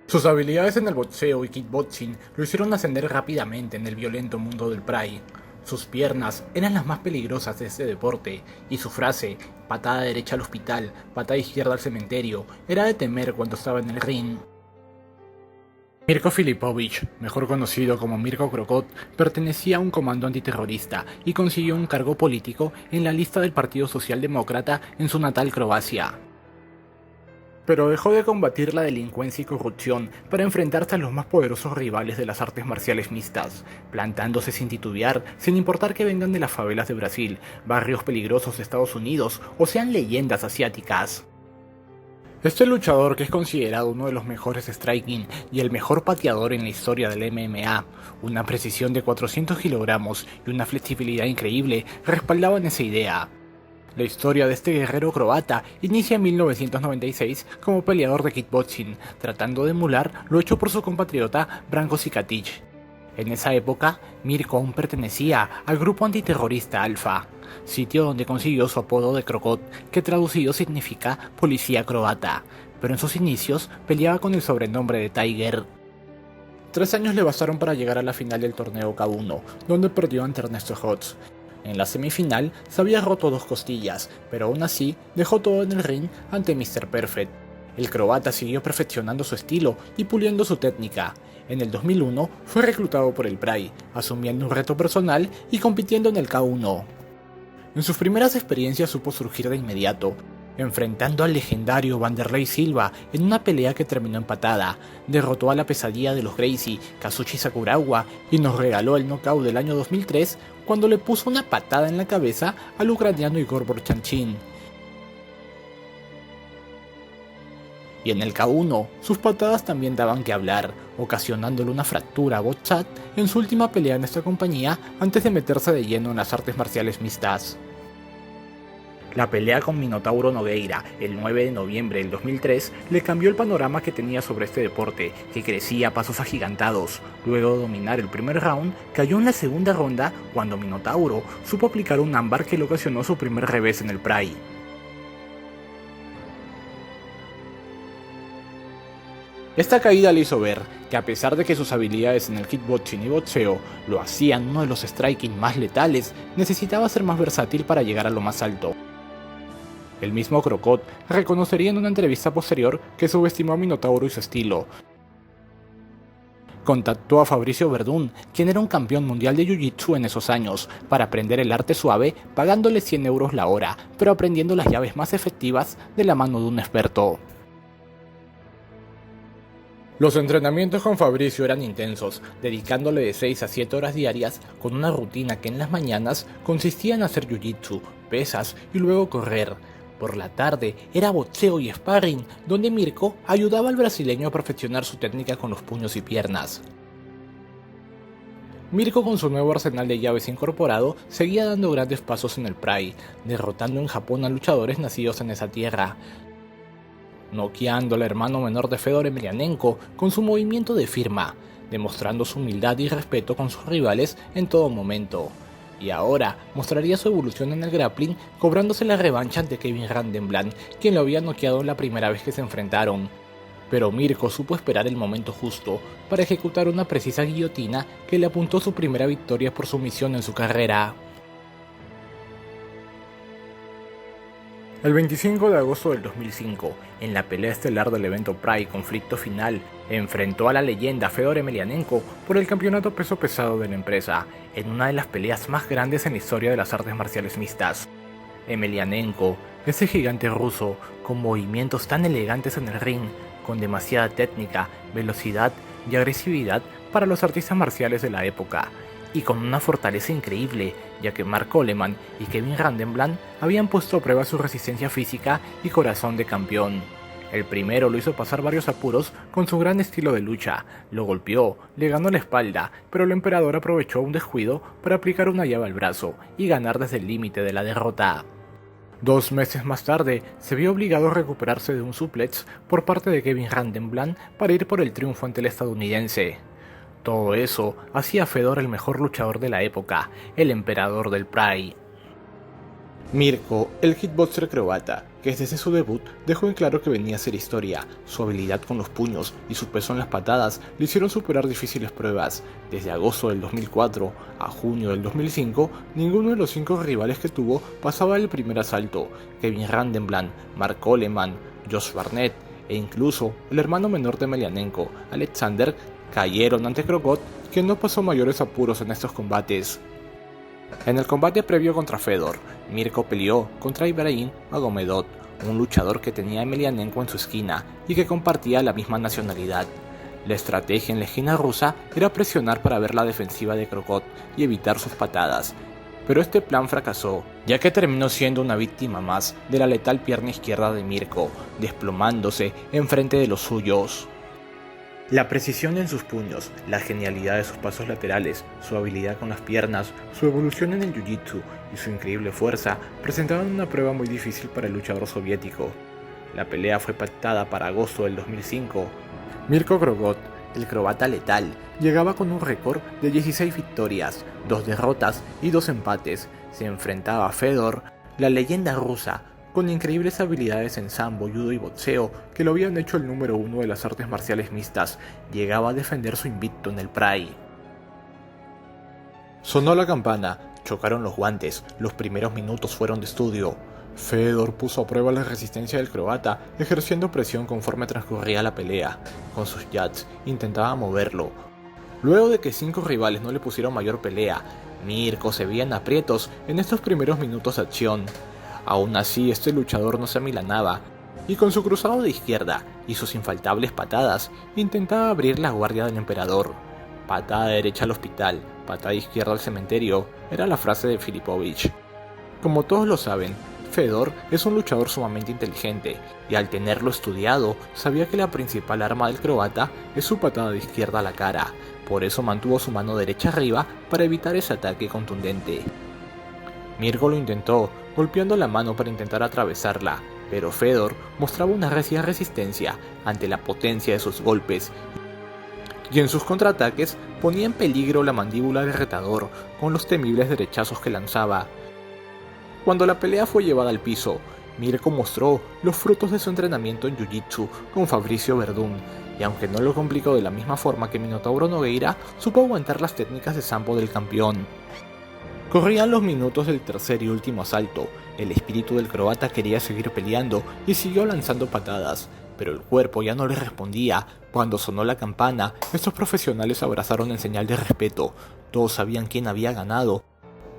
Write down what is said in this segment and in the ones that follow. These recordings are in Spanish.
Sus habilidades en el boxeo y kickboxing lo hicieron ascender rápidamente en el violento mundo del Pride. Sus piernas eran las más peligrosas de este deporte, y su frase, patada derecha al hospital, patada izquierda al cementerio, era de temer cuando estaba en el ring. Mirko Filipovic, mejor conocido como Mirko Cro Cop, pertenecía a un comando antiterrorista y consiguió un cargo político en la lista del Partido Socialdemócrata en su natal Croacia. Pero dejó de combatir la delincuencia y corrupción para enfrentarse a los más poderosos rivales de las artes marciales mixtas, plantándose sin titubear, sin importar que vengan de las favelas de Brasil, barrios peligrosos de Estados Unidos o sean leyendas asiáticas. Este luchador, que es considerado uno de los mejores striking y el mejor pateador en la historia del MMA, una precisión de 400 kilogramos y una flexibilidad increíble, respaldaban esa idea. La historia de este guerrero croata inicia en 1996 como peleador de kickboxing, tratando de emular lo hecho por su compatriota Branko Cicatic. En esa época, Mirko aún pertenecía al grupo antiterrorista Alfa, sitio donde consiguió su apodo de Cro Cop, que traducido significa policía croata, pero en sus inicios peleaba con el sobrenombre de Tiger. 3 años le bastaron para llegar a la final del torneo K1, donde perdió ante Ernesto Hotz. En la semifinal se había roto 2 costillas, pero aún así dejó todo en el ring ante Mr. Perfect. El croata siguió perfeccionando su estilo y puliendo su técnica. En el 2001 fue reclutado por el Pride, asumiendo un reto personal y compitiendo en el K1. En sus primeras experiencias supo surgir de inmediato, enfrentando al legendario Vanderlei Silva en una pelea que terminó empatada. Derrotó a la pesadilla de los Gracie, Kazuchi Sakuragawa, y nos regaló el knockout del año 2003 cuando le puso una patada en la cabeza al ucraniano Igor Borchanchin. Y en el K1, sus patadas también daban que hablar, ocasionándole una fractura a Bochat en su última pelea en esta compañía antes de meterse de lleno en las artes marciales mixtas. La pelea con Minotauro Nogueira el 9 de noviembre del 2003 le cambió el panorama que tenía sobre este deporte, que crecía a pasos agigantados. Luego de dominar el primer round, cayó en la segunda ronda cuando Minotauro supo aplicar un ámbar que le ocasionó su primer revés en el Pride. Esta caída le hizo ver que, a pesar de que sus habilidades en el kickboxing y boxeo lo hacían uno de los striking más letales, necesitaba ser más versátil para llegar a lo más alto. El mismo Cro Cop reconocería en una entrevista posterior que subestimó a Minotauro y su estilo. Contactó a Fabricio Verdún, quien era un campeón mundial de Jiu-Jitsu en esos años, para aprender el arte suave pagándole 100 euros la hora, pero aprendiendo las llaves más efectivas de la mano de un experto. Los entrenamientos con Fabricio eran intensos, dedicándole de 6 a 7 horas diarias con una rutina que en las mañanas consistía en hacer jiu-jitsu, pesas y luego correr. Por la tarde era boxeo y sparring, donde Mirko ayudaba al brasileño a perfeccionar su técnica con los puños y piernas. Mirko, con su nuevo arsenal de llaves incorporado, seguía dando grandes pasos en el Pride, derrotando en Japón a luchadores nacidos en esa tierra, noqueando al hermano menor de Fedor Emelianenko con su movimiento de firma, demostrando su humildad y respeto con sus rivales en todo momento. Y ahora mostraría su evolución en el grappling, cobrándose la revancha ante Kevin Randemblandt, quien lo había noqueado la primera vez que se enfrentaron. Pero Mirko supo esperar el momento justo para ejecutar una precisa guillotina que le apuntó su primera victoria por sumisión en su carrera. El 25 de agosto del 2005, en la pelea estelar del evento Pride Conflicto Final, enfrentó a la leyenda Fedor Emelianenko por el campeonato peso pesado de la empresa, en una de las peleas más grandes en la historia de las artes marciales mixtas. Emelianenko, ese gigante ruso, con movimientos tan elegantes en el ring, con demasiada técnica, velocidad y agresividad para los artistas marciales de la época, y con una fortaleza increíble, ya que Mark Coleman y Kevin Randemblandt habían puesto a prueba su resistencia física y corazón de campeón. El primero lo hizo pasar varios apuros con su gran estilo de lucha, lo golpeó, le ganó la espalda, pero el emperador aprovechó un descuido para aplicar una llave al brazo y ganar desde el límite de la derrota. 2 meses más tarde, se vio obligado a recuperarse de un suplex por parte de Kevin Randemblandt para ir por el triunfo ante el estadounidense. Todo eso hacía a Fedor el mejor luchador de la época, el emperador del Pride. Mirko, el kickboxer croata, que desde su debut dejó en claro que venía a ser historia. Su habilidad con los puños y su peso en las patadas le hicieron superar difíciles pruebas. Desde agosto del 2004 a junio del 2005, ninguno de los 5 rivales que tuvo pasaba el primer asalto. Kevin Randleman, Mark Coleman, Josh Barnett e incluso el hermano menor de Emelianenko, Alexander, cayeron ante Krogot, quien no pasó mayores apuros en estos combates. En el combate previo contra Fedor, Mirko peleó contra Ibrahim Magomedov, un luchador que tenía a Emelianenko en su esquina y que compartía la misma nacionalidad. La estrategia en la esquina rusa era presionar para ver la defensiva de Krogot y evitar sus patadas, pero este plan fracasó, ya que terminó siendo una víctima más de la letal pierna izquierda de Mirko, desplomándose enfrente de los suyos. La precisión en sus puños, la genialidad de sus pasos laterales, su habilidad con las piernas, su evolución en el jiu-jitsu y su increíble fuerza presentaban una prueba muy difícil para el luchador soviético. La pelea fue pactada para agosto del 2005. Mirko Krogot, el croata letal, llegaba con un récord de 16 victorias, 2 derrotas y 2 empates. Se enfrentaba a Fedor, la leyenda rusa, con increíbles habilidades en sambo, judo y boxeo que lo habían hecho el número 1 de las artes marciales mixtas. Llegaba a defender su invicto en el Pride. Sonó la campana, chocaron los guantes, los primeros minutos fueron de estudio. Fedor puso a prueba la resistencia del croata, ejerciendo presión conforme transcurría la pelea. Con sus jabs intentaba moverlo. Luego de que 5 rivales no le pusieron mayor pelea, Mirko se veía en aprietos en estos primeros minutos de acción. Aún así, este luchador no se amilanaba, y con su cruzado de izquierda y sus infaltables patadas, intentaba abrir la guardia del emperador. Patada derecha al hospital, patada izquierda al cementerio, era la frase de Filipovich. Como todos lo saben, Fedor es un luchador sumamente inteligente, y al tenerlo estudiado, sabía que la principal arma del croata es su patada de izquierda a la cara, por eso mantuvo su mano derecha arriba para evitar ese ataque contundente. Mirko lo intentó, golpeando la mano para intentar atravesarla, pero Fedor mostraba una recia resistencia ante la potencia de sus golpes, y en sus contraataques ponía en peligro la mandíbula del retador con los temibles derechazos que lanzaba. Cuando la pelea fue llevada al piso, Mirko mostró los frutos de su entrenamiento en Jiu-Jitsu con Fabricio Werdum, y aunque no lo complicó de la misma forma que Minotauro Nogueira, supo aguantar las técnicas de sambo del campeón. Corrían los minutos del tercer y último asalto. El espíritu del croata quería seguir peleando y siguió lanzando patadas, pero el cuerpo ya no le respondía. Cuando sonó la campana, estos profesionales se abrazaron en señal de respeto. Todos sabían quién había ganado,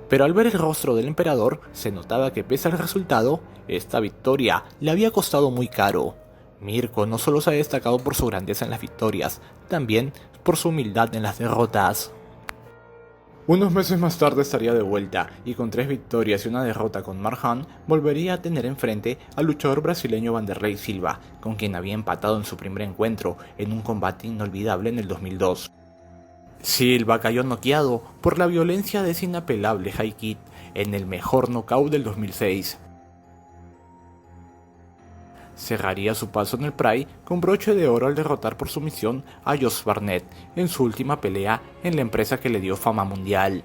pero al ver el rostro del emperador, se notaba que pese al resultado, esta victoria le había costado muy caro. Mirko no solo se ha destacado por su grandeza en las victorias, también por su humildad en las derrotas. Unos meses más tarde estaría de vuelta, y con 3 victorias y una derrota con Mark Hunt, volvería a tener enfrente al luchador brasileño Vanderlei Silva, con quien había empatado en su primer encuentro en un combate inolvidable en el 2002. Silva cayó noqueado por la violencia de ese inapelable high kick en el mejor knockout del 2006. Cerraría su paso en el Pride con broche de oro al derrotar por sumisión a Josh Barnett en su última pelea en la empresa que le dio fama mundial.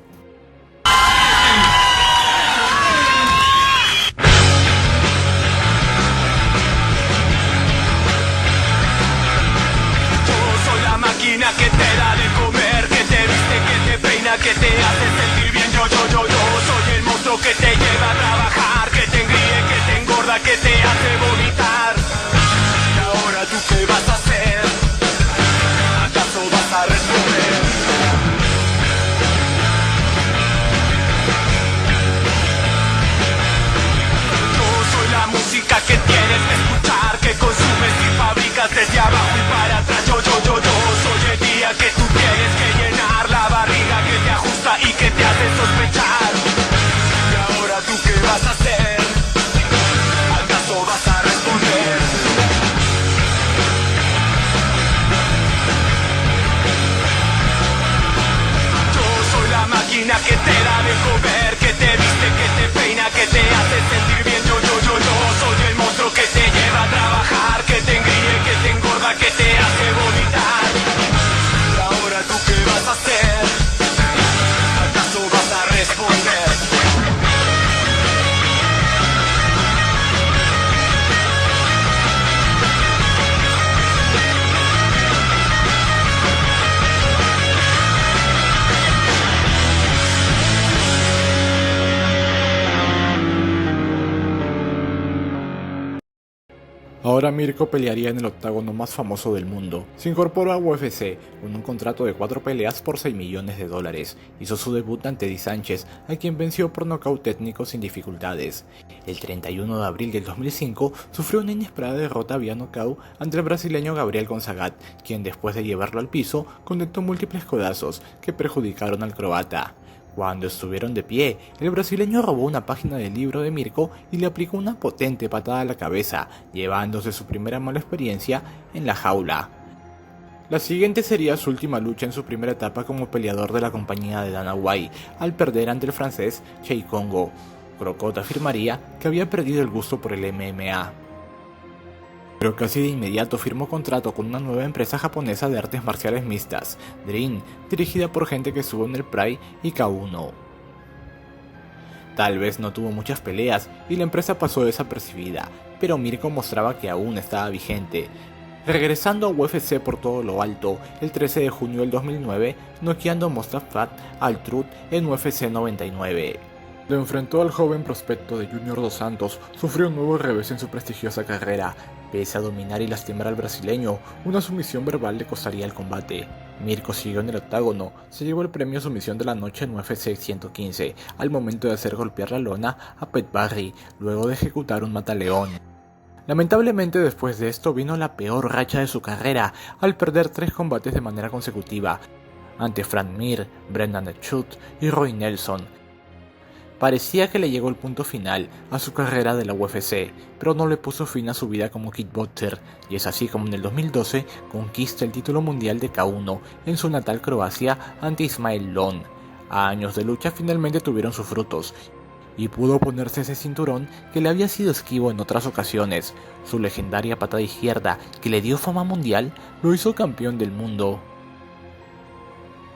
Yo soy la máquina que te da de comer, que te viste, que te peina, que te hace sentir bien. Yo soy el monstruo que te lleva a trabajar, que te engríe, que te engorda, que te hace vomitar. ¿Y ahora tú qué vas a hacer? ¿Acaso vas a responder? Yo soy la música que tienes que escuchar, que consumes y fabricas desde abajo y para atrás. Yo soy el día que tú tienes que llenar, la barriga que te ajusta y que te hace sospechar. ¿Y ahora tú qué vas a hacer? ¿Acaso vas a responder? Yo soy la máquina que te da de comer, que te viste, que te peina, que te hace sentir bien. Yo soy el monstruo que te lleva a trabajar, que te engríe, que te engorda, que te hace vomitar. ¿Y ahora tú qué vas a hacer? ¿Acaso vas a responder? Ahora Mirko pelearía en el octágono más famoso del mundo. Se incorporó a UFC con un contrato de 4 peleas por $6 millones. Hizo su debut ante Eddie Sánchez, a quien venció por nocaut técnico sin dificultades. El 31 de abril del 2005 sufrió una inesperada derrota vía nocaut ante el brasileño Gabriel Gonzagat, quien después de llevarlo al piso conectó múltiples codazos que perjudicaron al croata. Cuando estuvieron de pie, el brasileño robó una página del libro de Mirko y le aplicó una potente patada a la cabeza, llevándose su primera mala experiencia en la jaula. La siguiente sería su última lucha en su primera etapa como peleador de la compañía de Dana White, al perder ante el francés Cheick Kongo. Crockett afirmaría que había perdido el gusto por el MMA. Pero casi de inmediato firmó contrato con una nueva empresa japonesa de artes marciales mixtas, Dream, dirigida por gente que estuvo en el Pride y K1. Tal vez no tuvo muchas peleas y la empresa pasó desapercibida, pero Mirko mostraba que aún estaba vigente, regresando a UFC por todo lo alto el 13 de junio del 2009, noqueando a Mostafat Al-Truth en UFC 99. Lo enfrentó al joven prospecto de Junior dos Santos, sufrió un nuevo revés en su prestigiosa carrera. Pese a dominar y lastimar al brasileño, una sumisión verbal le costaría el combate. Mirko siguió en el octágono, se llevó el premio sumisión de la noche en UFC 115, al momento de hacer golpear la lona a Pat Barry, luego de ejecutar un mataleón. Lamentablemente después de esto vino la peor racha de su carrera, al perder 3 combates de manera consecutiva, ante Frank Mir, Brendan Schutt y Roy Nelson. Parecía que le llegó el punto final a su carrera de la UFC, pero no le puso fin a su vida como kickboxer, y es así como en el 2012 conquista el título mundial de K1 en su natal Croacia ante Ismael Lon. Años de lucha finalmente tuvieron sus frutos, y pudo ponerse ese cinturón que le había sido esquivo en otras ocasiones. Su legendaria patada izquierda, que le dio fama mundial, lo hizo campeón del mundo.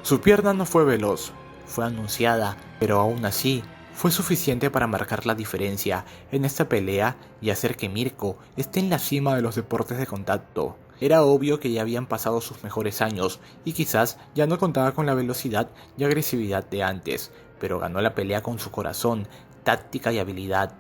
Su pierna no fue veloz, fue anunciada, pero aún así fue suficiente para marcar la diferencia en esta pelea y hacer que Mirko esté en la cima de los deportes de contacto. Era obvio que ya habían pasado sus mejores años y quizás ya no contaba con la velocidad y agresividad de antes, pero ganó la pelea con su corazón, táctica y habilidad.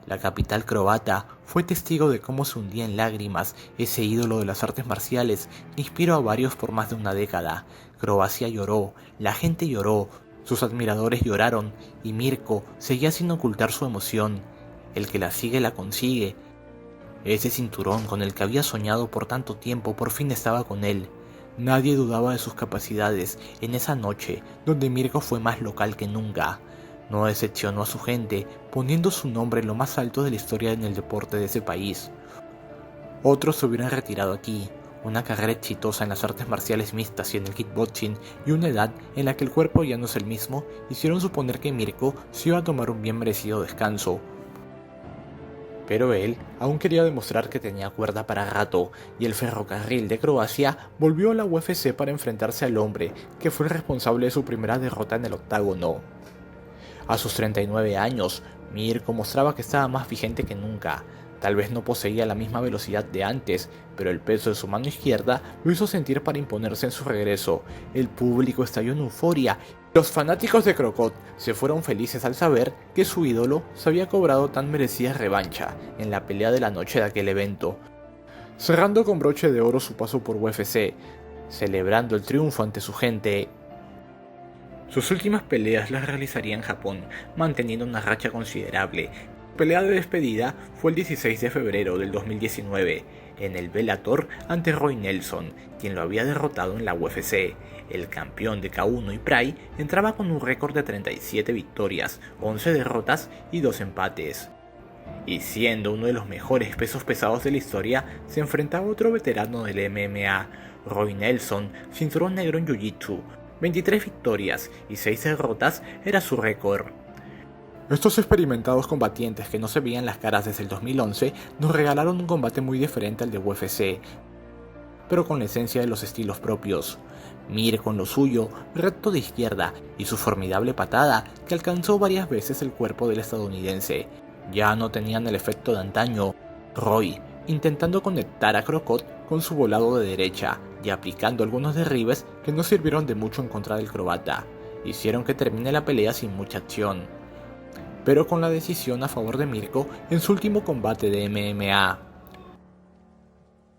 La capital croata fue testigo de cómo se hundía en lágrimas ese ídolo de las artes marciales que inspiró a varios por más de una década. Croacia lloró, la gente lloró, sus admiradores lloraron y Mirko seguía sin ocultar su emoción. El que la sigue la consigue. Ese cinturón con el que había soñado por tanto tiempo por fin estaba con él. Nadie dudaba de sus capacidades en esa noche donde Mirko fue más local que nunca. No decepcionó a su gente, poniendo su nombre en lo más alto de la historia en el deporte de ese país. Otros se hubieran retirado aquí. Una carrera exitosa en las artes marciales mixtas y en el kickboxing y una edad en la que el cuerpo ya no es el mismo hicieron suponer que Mirko se iba a tomar un bien merecido descanso. Pero él aún quería demostrar que tenía cuerda para rato, y el Ferrocarril de Croacia volvió a la UFC para enfrentarse al hombre que fue el responsable de su primera derrota en el octágono. A sus 39 años, Mirko mostraba que estaba más vigente que nunca. Tal vez no poseía la misma velocidad de antes, pero el peso de su mano izquierda lo hizo sentir para imponerse en su regreso. El público estalló en euforia. Los fanáticos de Crockett se fueron felices al saber que su ídolo se había cobrado tan merecida revancha en la pelea de la noche de aquel evento, cerrando con broche de oro su paso por UFC, celebrando el triunfo ante su gente. Sus últimas peleas las realizaría en Japón, manteniendo una racha considerable. Su pelea de despedida fue el 16 de febrero del 2019, en el Bellator ante Roy Nelson, quien lo había derrotado en la UFC. El campeón de K1 y Pride entraba con un récord de 37 victorias, 11 derrotas y 2 empates. Y siendo uno de los mejores pesos pesados de la historia, se enfrentaba a otro veterano del MMA, Roy Nelson, cinturón negro en Jiu-Jitsu. 23 victorias y 6 derrotas era su récord. Estos experimentados combatientes que no se veían las caras desde el 2011 nos regalaron un combate muy diferente al de UFC, pero con la esencia de los estilos propios. Mir con lo suyo, recto de izquierda y su formidable patada que alcanzó varias veces el cuerpo del estadounidense. Ya no tenían el efecto de antaño. Roy intentando conectar a Crockett con su volado de derecha y aplicando algunos derribes que no sirvieron de mucho en contra del croata. Hicieron que termine la pelea sin mucha acción, pero con la decisión a favor de Mirko en su último combate de MMA.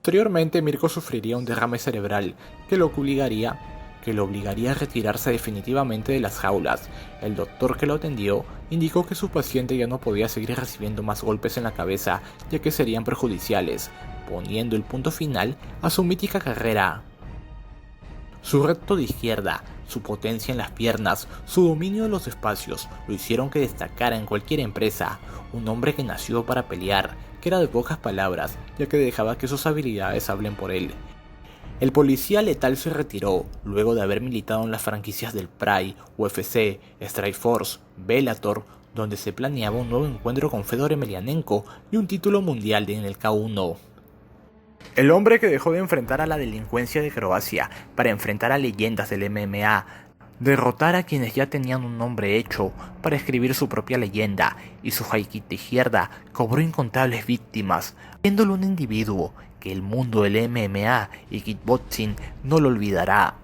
Posteriormente, Mirko sufriría un derrame cerebral que lo obligaría a retirarse definitivamente de las jaulas. El doctor que lo atendió indicó que su paciente ya no podía seguir recibiendo más golpes en la cabeza, ya que serían perjudiciales, poniendo el punto final a su mítica carrera. Su recto de izquierda, su potencia en las piernas, su dominio de los espacios lo hicieron que destacara en cualquier empresa. Un hombre que nació para pelear, que era de pocas palabras, ya que dejaba que sus habilidades hablen por él. El policía letal se retiró luego de haber militado en las franquicias del Pride, UFC, Strikeforce, Bellator, donde se planeaba un nuevo encuentro con Fedor Emelianenko y un título mundial en el K1. El hombre que dejó de enfrentar a la delincuencia de Croacia para enfrentar a leyendas del MMA, derrotar a quienes ya tenían un nombre hecho para escribir su propia leyenda, y su high kick de izquierda cobró incontables víctimas, viéndolo un individuo que el mundo del MMA y kickboxing no lo olvidará.